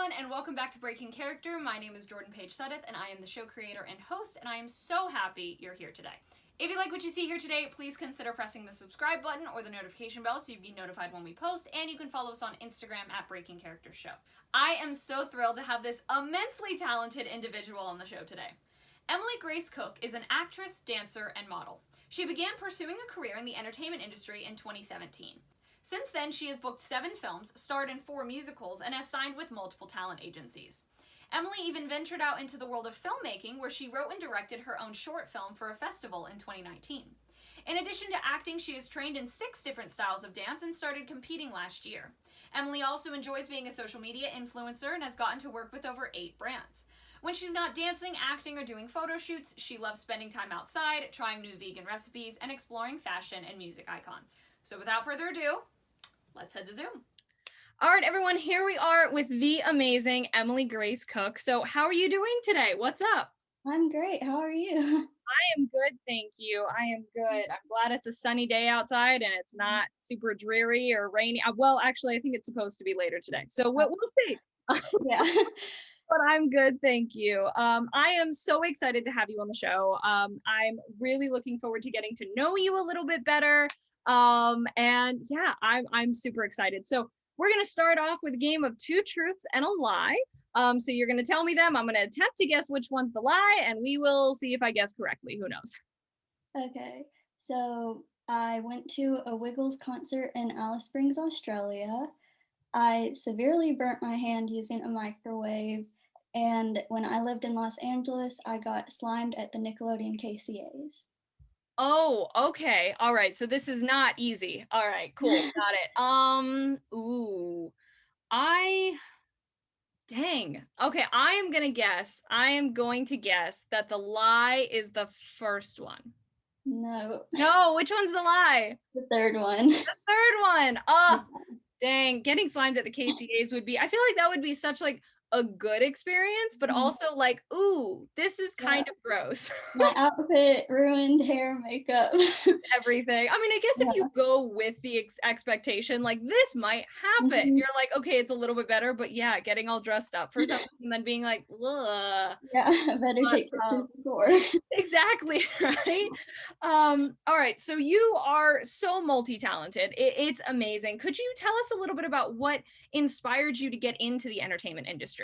everyone, and welcome back to Breaking Character. My name is Jordan-Paige, and I am the show creator and host, and I am so happy you're here today. If you like what you see here today, please consider pressing the subscribe button or the notification bell so you'll be notified when we post, and you can follow us on Instagram at Breaking Character Show. I am so thrilled to have this immensely talented individual on the show today. Emily Grace Cook is an actress, dancer, and model. She began pursuing a career in the entertainment industry in 2017. Since then, she has booked 7 films, starred in 4 musicals, and has signed with multiple talent agencies. Emily even ventured out into the world of filmmaking, where she wrote and directed her own short film for a festival in 2019. In addition to acting, she is trained in 6 different styles of dance and started competing last year. Emily also enjoys being a social media influencer and has gotten to work with over 8 brands. When she's not dancing, acting, or doing photo shoots, she loves spending time outside, trying new vegan recipes, and exploring fashion and music icons. So without further ado, let's head to Zoom. All right, everyone, here we are with the amazing Emily Grace Cook. So how are you doing today? What's up? I'm great. How are you? I am good, thank you. I am good. I'm glad it's a sunny day outside and it's not super dreary or rainy. Well, actually, I think it's supposed to be later today. So we'll see. Yeah. But I'm good, thank you. I am so excited to have you on the show. I'm really looking forward to getting to know you a little bit better. And yeah, I'm super excited. So we're gonna start off with a game of 2 truths and a lie. So you're gonna tell me them. I'm gonna attempt to guess which one's the lie, and we will see if I guess correctly. Who knows? Okay. So I went to a Wiggles concert in Alice Springs, Australia. I severely burnt my hand using a microwave. And when I lived in Los Angeles, I got slimed at the Nickelodeon KCAs. Oh, okay. All right. So this is not easy. All right, cool. Got it. Ooh. I Dang. Okay, I am going to guess that the lie is the first one. No, No, which one's the lie? the third one. The third one. Oh, dang. Getting slimed at the KCAs would be, I feel like that would be such like a good experience, but also like, ooh, this is kind of gross. My outfit ruined, hair, makeup. Everything. I mean, I guess if you go with the expectation, like this might happen, you're like, okay, it's a little bit better, but yeah, getting all dressed up for something and then being like, ugh. Yeah, better take pictures before. Exactly, right? All right, so you are so multi-talented. It's amazing. Could you tell us a little bit about what inspired you to get into the entertainment industry?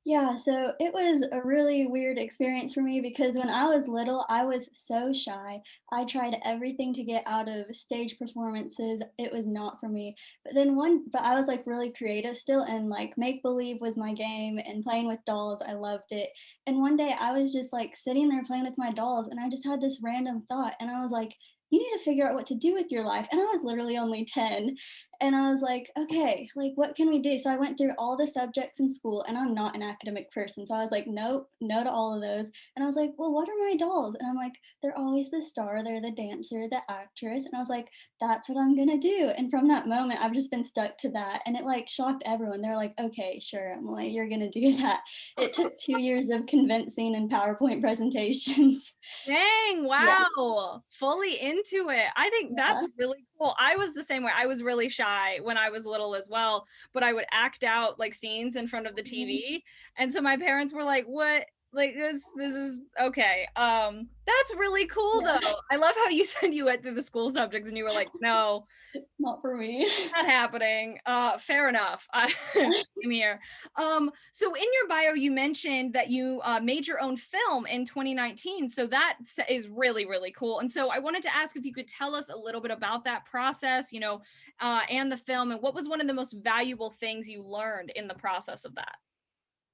Yeah, so it was a really weird experience for me because when I was little, I was so shy. I tried everything to get out of stage performances. It was not for me. But I was like really creative still, and like make believe was my game, and playing with dolls, I loved it. And one day I was just like sitting there playing with my dolls, and I just had this random thought, and I was like, you need to figure out what to do with your life. And I was literally only 10. And I was like, okay, like what can we do? So I went through all the subjects in school, and I'm not an academic person. So I was like, nope, no to all of those. And I was like, well, what are my dolls? And I'm like, they're always the star, they're the dancer, the actress. And I was like, that's what I'm gonna do. And from that moment, I've just been stuck to that. And it like shocked everyone. They're like, okay, sure, Emily, you're gonna do that. It took 2 years of convincing and PowerPoint presentations. Dang, Yeah. wow. Fully into it. I think that's Yeah. really cool. I was the same way. I was really shy when I was little as well, but I would act out like scenes in front of the TV. And so my parents were like, "What? Like this is okay." That's really cool Yeah. though. I love how you said you went through the school subjects and you were like, "No, Not for me. not happening." Fair enough. Same here. So in your bio, you mentioned that you made your own film in 2019. So that is really, really cool. And so I wanted to ask if you could tell us a little bit about that process, and the film, and what was one of the most valuable things you learned in the process of that?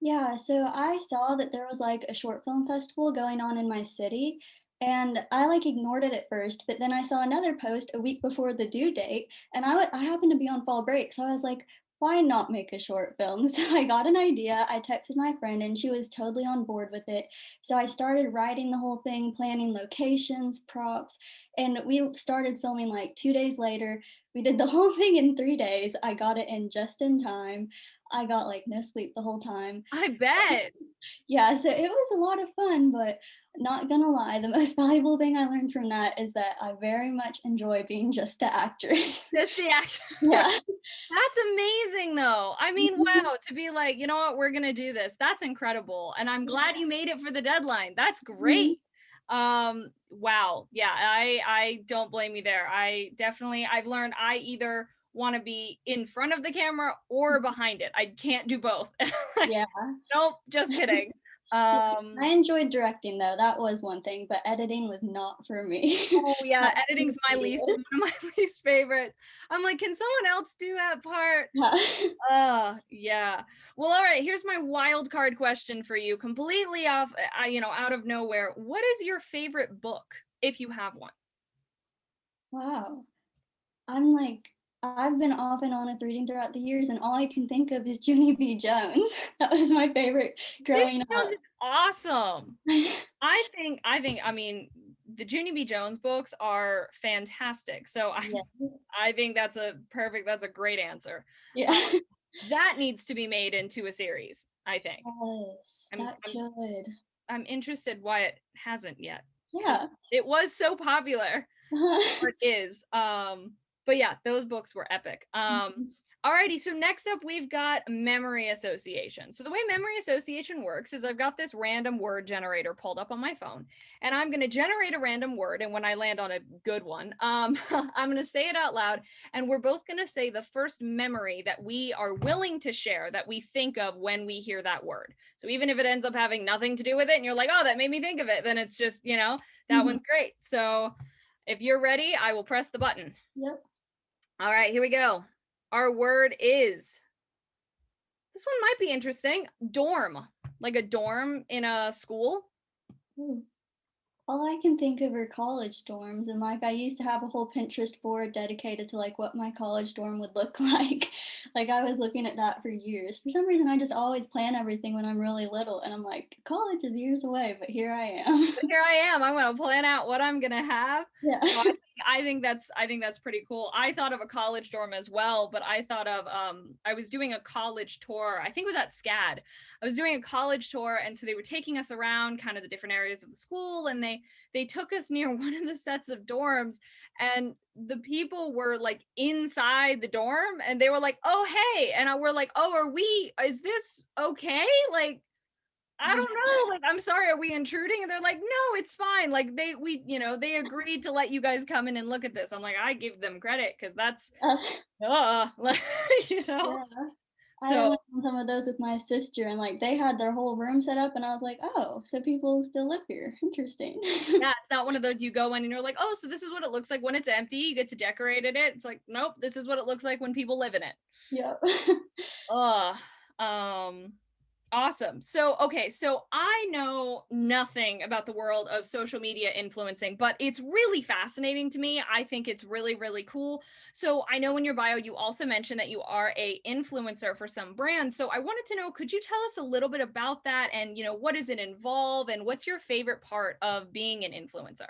Yeah, so I saw that there was like a short film festival going on in my city, and I like ignored it at first, but then I saw another post a week before the due date, and I happened to be on fall break, so I was like, why not make a short film? So I got an idea, I texted my friend, and she was totally on board with it. So I started writing the whole thing, planning locations, props, and we started filming like 2 days later. We did the whole thing in 3 days. I got it in just in time. I got like no sleep the whole time. I bet. Yeah, so it was a lot of fun, but not gonna lie, the most valuable thing I learned from that is that I very much enjoy being just the actress. That's the action. Yeah. That's amazing though. I mean, Mhm. wow, to be like, you know what, we're gonna do this. That's incredible. And I'm glad Yeah. you made it for the deadline. That's great. Mhm. Wow. Yeah, I don't blame you there. I've learned I either want to be in front of the camera or behind it. I can't do both. Like, Yeah. nope, just kidding. Yeah. Um I enjoyed directing though, that was one thing, but editing was not for me. Oh yeah, That editing's seems one tedious. of my least favorites. I'm like, can someone else do that part? Yeah. Yeah. Well, all right, here's my wild card question for you, completely off, out of nowhere. What is your favorite book, if you have one? Wow. I'm like I've been off and on with reading throughout the years, and all I can think of is Junie B. Jones. That was my favorite Jane growing Jones up. is awesome. I mean, the Junie B. Jones books are fantastic. So Yes. I think that's a great answer. Yeah. That needs to be made into a series, I think. Yes, I'm that I'm should. I'm interested why it hasn't yet, because Yeah. it was so popular, or it is. But yeah, those books were epic. Mhm. Alrighty, so next up we've got memory association. So the way memory association works is I've got this random word generator pulled up on my phone, and I'm gonna generate a random word, and when I land on a good one, I'm gonna say it out loud, and we're both gonna say the first memory that we are willing to share that we think of when we hear that word. So even if it ends up having nothing to do with it, and you're like, oh, that made me think of it, then it's just, that Mhm. one's great. So if you're ready, I will press the button. Yep. All right, here we go. Our word is, this one might be interesting, dorm, like a dorm in a school. Ooh. All I can think of are college dorms, and, like, I used to have a whole Pinterest board dedicated to, like, what my college dorm would look like. Like, I was looking at that for years. For some reason, I just always plan everything when I'm really little, and I'm like, "College is years away," but here I am. But here I am. I'm going to plan out what I'm going to have. Yeah. So I think that's pretty cool. I thought of a college dorm as well, but I thought of I was doing a college tour. I think it was at SCAD. I was doing a college tour, and so they were taking us around kind of the different areas of the school, and they took us near one of the sets of dorms, and the people were like inside the dorm, and they were like, "Oh, hey." And we're like, "Oh, is this okay?" Like, I Yeah. don't know. Like, I'm sorry, are we intruding? And they're like, no, it's fine. Like they agreed to let you guys come in and look at this. I'm like, I give them credit because that's like, you know. Yeah. I So went on some of those with my sister, and, like, they had their whole room set up, and I was like, "Oh, so people still live here. Interesting." yeah, it's not one of those you go in and you're like, oh, so this is what it looks like when it's empty. You get to decorate it. It's like, nope, this is what it looks like when people live in it. Yep. Ugh. Awesome. So, okay, so I know nothing about the world of social media influencing, but it's really fascinating to me. I think it's really, really cool. So, I know in your bio you also mentioned that you are a influencer for some brands. So, I wanted to know, could you tell us a little bit about that and, what does it involve and what's your favorite part of being an influencer?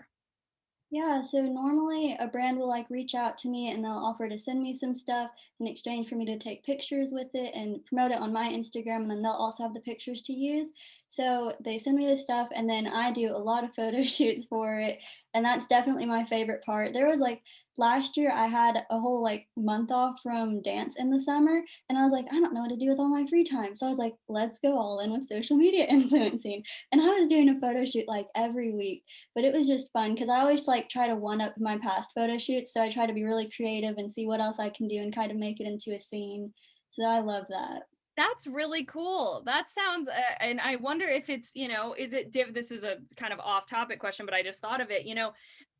Yeah, so normally a brand will like reach out to me and they'll offer to send me some stuff in exchange for me to take pictures with it and promote it on my Instagram. And then they'll also have the pictures to use. So they send me this stuff and then I do a lot of photo shoots for it. And that's definitely my favorite part. There was like last year I had a whole like month off from dance in the summer and I was like, I don't know what to do with all my free time. So I was like, let's go all in with social media influencing. And I was doing a photo shoot like every week, but it was just fun because I always like try to one up my past photo shoots. So I try to be really creative and see what else I can do and kind of make it into a scene. So I love that. That's really cool. That sounds, and I wonder if it's, this is a kind of off topic question, but I just thought of it,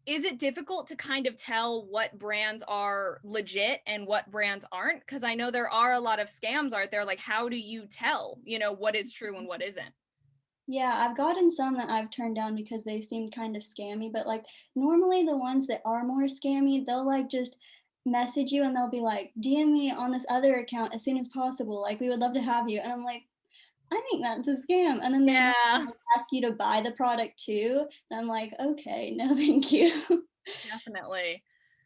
is it difficult to kind of tell what brands are legit and what brands aren't? Because I know there are a lot of scams out there. Like, how do you tell, what is true and what isn't? Yeah, I've gotten some that I've turned down because they seemed kind of scammy, but like normally the ones that are more scammy, they'll like just message you and they'll be like, DM me on this other account as soon as possible. Like, we would love to have you. And I'm like, I think that's a scam. And then they might Yeah, like, ask you to buy the product too. And I'm like, okay, no, thank you. definitely.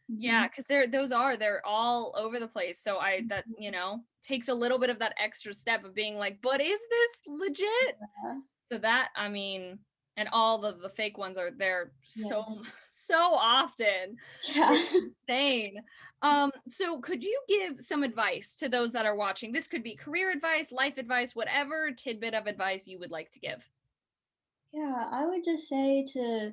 Yeah, Mhm. because they're all over the place. So I that, takes a little bit of that extra step of being like, but is this legit? Yeah. So that, I mean, and all the fake ones are there so Yeah. so often. Yeah. It's insane. So could you give some advice to those that are watching? This could be career advice, life advice, whatever tidbit of advice you would like to give. Yeah, I would just say to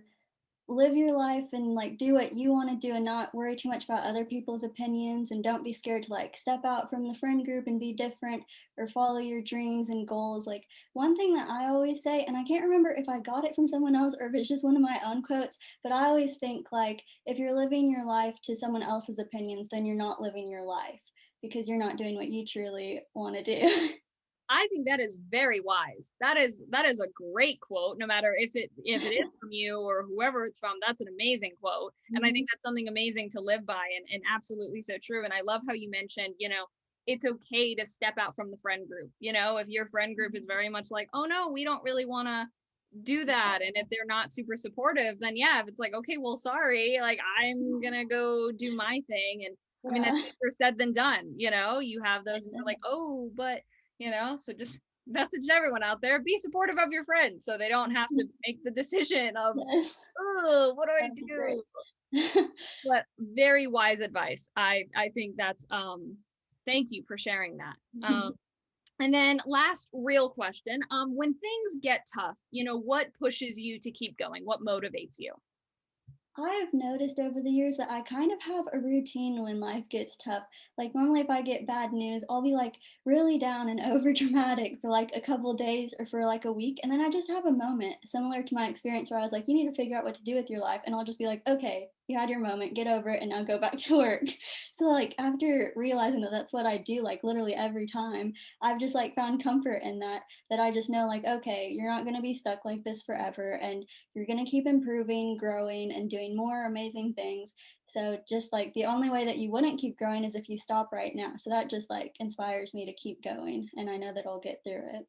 live your life and like do what you want to do and not worry too much about other people's opinions, and don't be scared to like step out from the friend group and be different or follow your dreams and goals. Like one thing that I always say, and I can't remember if I got it from someone else or if it's just one of my own quotes, but I always think like if you're living your life to someone else's opinions, then you're not living your life because you're not doing what you truly want to do. I think that is very wise. That is a great quote. No matter if it is from you or whoever it's from, that's an amazing quote. And I Mhm. think that's something amazing to live by, and absolutely so true. And I love how you mentioned, it's okay to step out from the friend group. If your friend group is very much like, oh no, we don't really want to do that. And if they're not super supportive, then yeah, if it's like, okay, well, sorry, like I'm gonna go do my thing. And I mean, that's Yeah. easier said than done. You have those and you're like, oh, but so just message everyone out there, be supportive of your friends so they don't have to make the decision of, Yes. oh, what do I That'd be great. do? But very wise advice. I think that's thank you for sharing that. And then last real question, when things get tough, what pushes you to keep going? What motivates you? I've noticed over the years that I kind of have a routine when life gets tough. Like normally if I get bad news, I'll be like really down and over dramatic for like a couple days or for like a week, and then I just have a moment similar to my experience where I was like, you need to figure out what to do with your life, and I'll just be like, okay, you had your moment, get over it, and now go back to work. So like after realizing that that's what I do like literally every time, I've just like found comfort in that I just know like, okay, you're not going to be stuck like this forever, and you're going to keep improving, growing, and doing more amazing things. So just like the only way that you wouldn't keep growing is if you stop right now. So that just like inspires me to keep going, and I know that I'll get through it.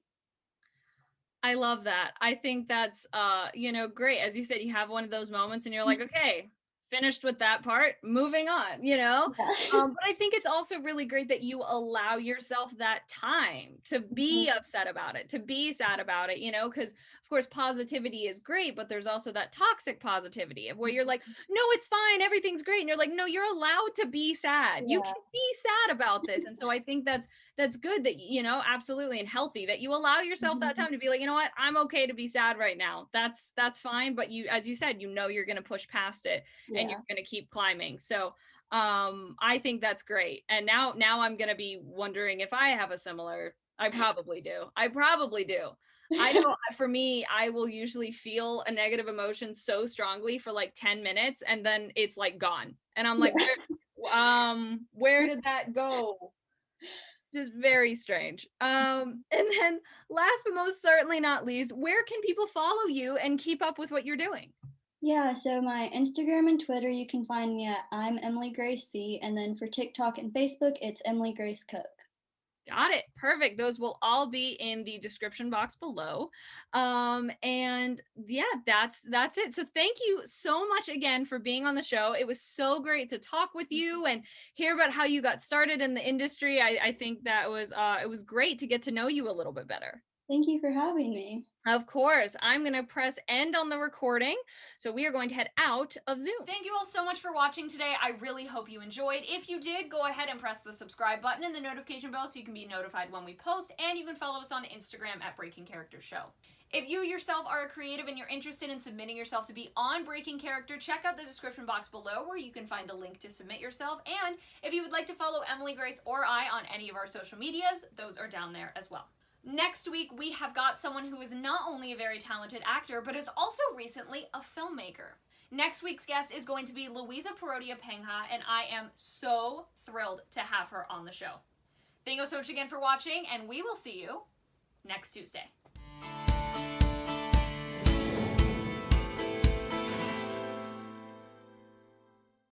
I love that. I think that's great. As you said, you have one of those moments and you're like, okay, finished with that part, moving on. Yeah. But I think it's also really great that you allow yourself that time to be upset about it, to be sad about it, because of course positivity is great, but there's also that toxic positivity of where you're like, no, it's fine, everything's great. And you're like, no, you're allowed to be sad. You Yeah. can be sad about this. And so I think that's good that absolutely, and healthy that you allow yourself that Mhm. time to be like, you know what, I'm okay to be sad right now. That's fine, but you, as you said, you're going to push past it and you're Yeah. going to keep climbing. So I think that's great. And now I'm going to be wondering if I have a similar. I probably do. I know for me, I will usually feel a negative emotion so strongly for like 10 minutes and then it's like gone. And I'm like, Yeah. where did that go? Just very strange. And then last but most certainly not least, where can people follow you and keep up with what you're doing? Yeah, so my Instagram and Twitter, you can find me at I'm Emily Grace C, and then for TikTok and Facebook, it's Emily Grace Cook. Got it. Perfect. Those will all be in the description box below. And yeah, that's it. So thank you so much again for being on the show. It was so great to talk with you and hear about how you got started in the industry. I think that was it was great to get to know you a little bit better. Thank you for having me. Of course, I'm going to press end on the recording. So we are going to head out of Zoom. Thank you all so much for watching today. I really hope you enjoyed. If you did, go ahead and press the subscribe button and the notification bell so you can be notified when we post, and you can follow us on Instagram at Breaking Character Show. If you yourself are a creative and you're interested in submitting yourself to be on Breaking Character, check out the description box below where you can find a link to submit yourself. And if you would like to follow Emily, Grace, or I on any of our social medias, those are down there as well. Next week, we have got someone who is not only a very talented actor, but is also recently a filmmaker. Next week's guest is going to be Louisa Parodia Pengha, and I am so thrilled to have her on the show. Thank you so much again for watching, and we will see you next Tuesday.